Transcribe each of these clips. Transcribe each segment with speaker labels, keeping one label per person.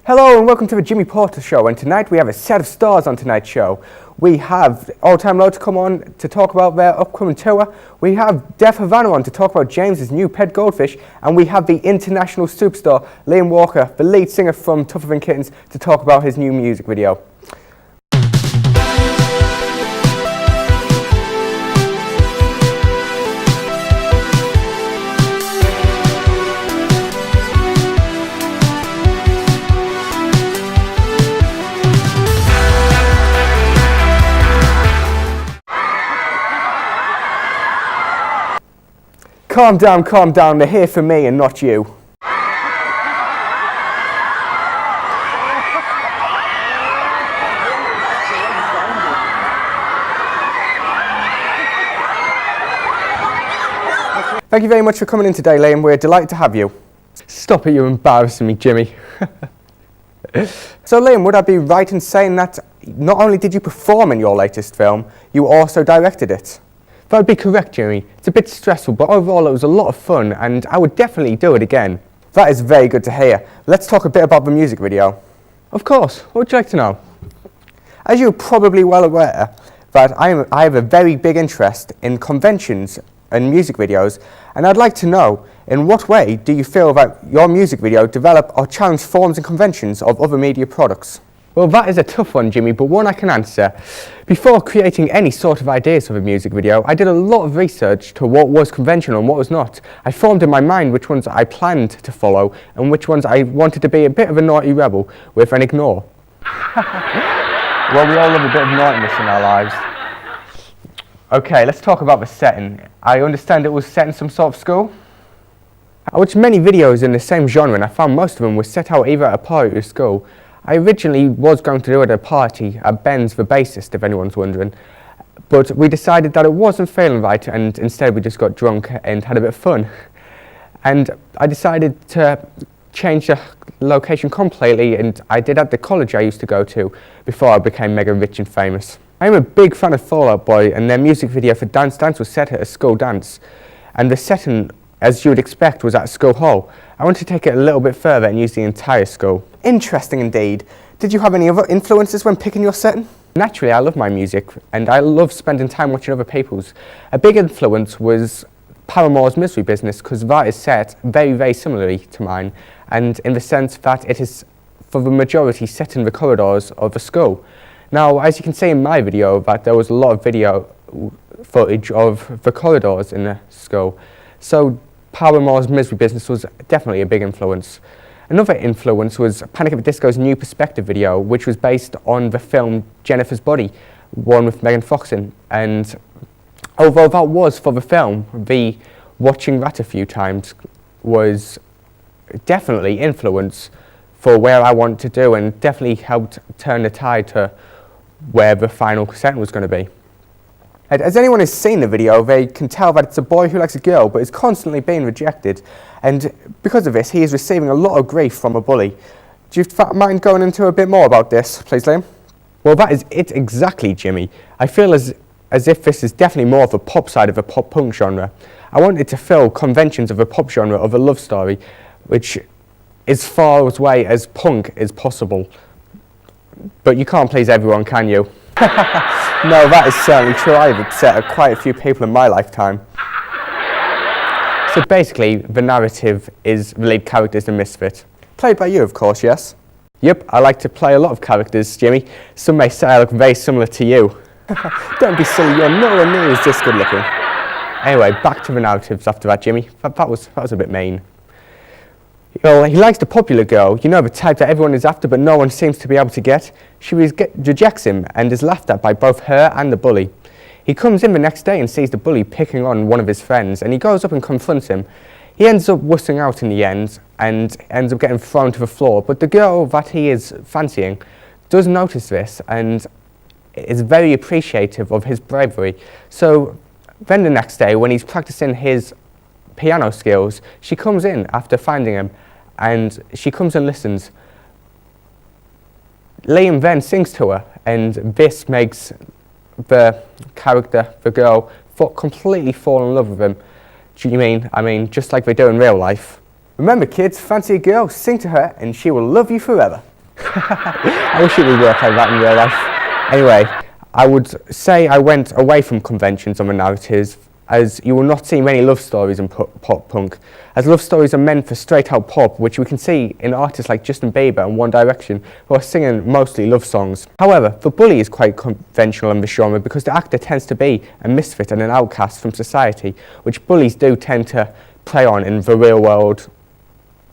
Speaker 1: Hello and welcome to the Jimmy Porter Show, and tonight we have a set of stars on tonight's show. We have Old Time Low to come on to talk about their upcoming tour. We have Def Havana on to talk about James's new pet goldfish, and we have the international superstar Liam Walker, the lead singer from Tougher Than Kittens, to talk about his new music video. Calm down, they're here for me and not you. Thank you very much for coming in today, Liam. We're delighted to have you. Stop it, you're embarrassing me, Jimmy. So, Liam, would I be right in saying that not only did you perform in your latest film, you also directed it? That would be correct, Jimmy. It's a bit stressful, but overall it was a lot of fun, and I would definitely do it again. That is very good to hear. Let's talk a bit about the music video. Of course. What would you like to know? As you're probably well aware, that I have a very big interest in conventions and music videos, and I'd like to know, in what way do you feel that your music video develop or challenge forms and conventions of other media products? Well, that is a tough one, Jimmy, but one I can answer. Before creating any sort of ideas for a music video, I did a lot of research to what was conventional and what was not. I formed in my mind which ones I planned to follow and which ones I wanted to be a bit of a naughty rebel with and ignore. Well, we all love a bit of naughtiness in our lives. Okay, let's talk about the setting. I understand it was set in some sort of school? I watched many videos in the same genre, and I found most of them were set out either at a party or school. I originally was going to do it at a party at Ben's, the bassist, if anyone's wondering, but we decided that it wasn't feeling right, and instead we just got drunk and had a bit of fun. And I decided to change the location completely, and I did at the college I used to go to before I became mega rich and famous. I am a big fan of Fall Out Boy, and their music video for Dance Dance was set at a school dance, and the setting, as you would expect, was at a school hall. I wanted to take it a little bit further and use the entire school. Interesting indeed. Did you have any other influences when picking your setting? Naturally, I love my music, and I love spending time watching other people's. A big influence was Paramore's Misery Business, because that is set very, very similarly to mine, and in the sense that it is, for the majority, set in the corridors of a school. Now, as you can see in my video, that there was a lot of video footage of the corridors in the school. So Paramore's Misery Business was definitely a big influence. Another influence was Panic! At the Disco's New Perspective video, which was based on the film Jennifer's Body, one with Megan Fox in. And although that was for the film, the watching that a few times was definitely influence for where I want to do, and definitely helped turn the tide to where the final set was going to be. As anyone has seen the video, they can tell that it's a boy who likes a girl but is constantly being rejected, and because of this he is receiving a lot of grief from a bully. Do you mind going into a bit more about this, please, Liam? Well, that is it exactly, Jimmy. I feel as if this is definitely more of the pop side of the pop punk genre. I wanted to fill conventions of the pop genre of a love story, which is far away as punk as possible. But you can't please everyone, can you? No, that is certainly true. I've upset quite a few people in my lifetime. So basically, the narrative is the lead character is the misfit. Played by you, of course, yes? Yep, I like to play a lot of characters, Jimmy. Some may say I look very similar to you. Don't be silly, you're nowhere near as this good looking. Anyway, back to the narratives after that, Jimmy. That was a bit mean. Well, he likes the popular girl, you know, the type that everyone is after but no one seems to be able to get. She rejects him and is laughed at by both her and the bully. He comes in the next day and sees the bully picking on one of his friends, and he goes up and confronts him. He ends up wussing out in the end and ends up getting thrown to the floor, but the girl that he is fancying does notice this and is very appreciative of his bravery. So then the next day, when he's practicing his piano skills, she comes in after finding him, and she comes and listens. Liam then sings to her, and this makes the character, the girl, completely fall in love with him. Do you mean? I mean, just like they do in real life. Remember, kids, fancy a girl, sing to her, and she will love you forever. I wish it would work like that in real life. Anyway, I would say I went away from conventions on the narratives, as you will not see many love stories in pop punk, as love stories are meant for straight out pop, which we can see in artists like Justin Bieber and One Direction, who are singing mostly love songs. However, The Bully is quite conventional in the genre because the actor tends to be a misfit and an outcast from society, which bullies do tend to prey on in the real world.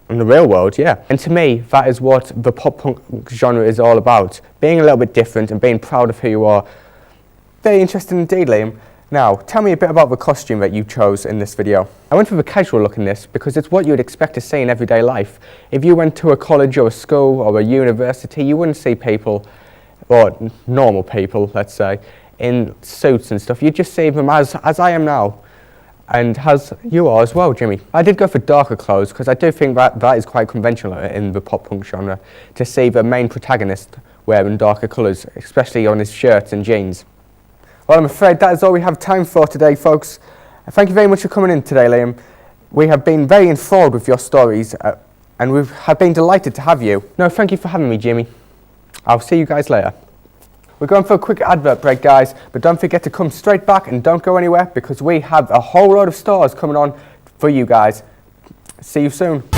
Speaker 1: In the real world, yeah. And to me, that is what the pop punk genre is all about. Being a little bit different and being proud of who you are. Very interesting indeed, Liam. Now, tell me a bit about the costume that you chose in this video. I went for the casual look in this because it's what you'd expect to see in everyday life. If you went to a college or a school or a university, you wouldn't see people, or normal people, let's say, in suits and stuff. You'd just see them as I am now. And as you are as well, Jimmy. I did go for darker clothes because I do think that is quite conventional in the pop punk genre, to see the main protagonist wearing darker colours, especially on his shirts and jeans. Well, I'm afraid that is all we have time for today, folks. Thank you very much for coming in today, Liam. We have been very enthralled with your stories, and we have been delighted to have you. No, thank you for having me, Jimmy. I'll see you guys later. We're going for a quick advert break, guys, but don't forget to come straight back and don't go anywhere because we have a whole load of stars coming on for you guys. See you soon.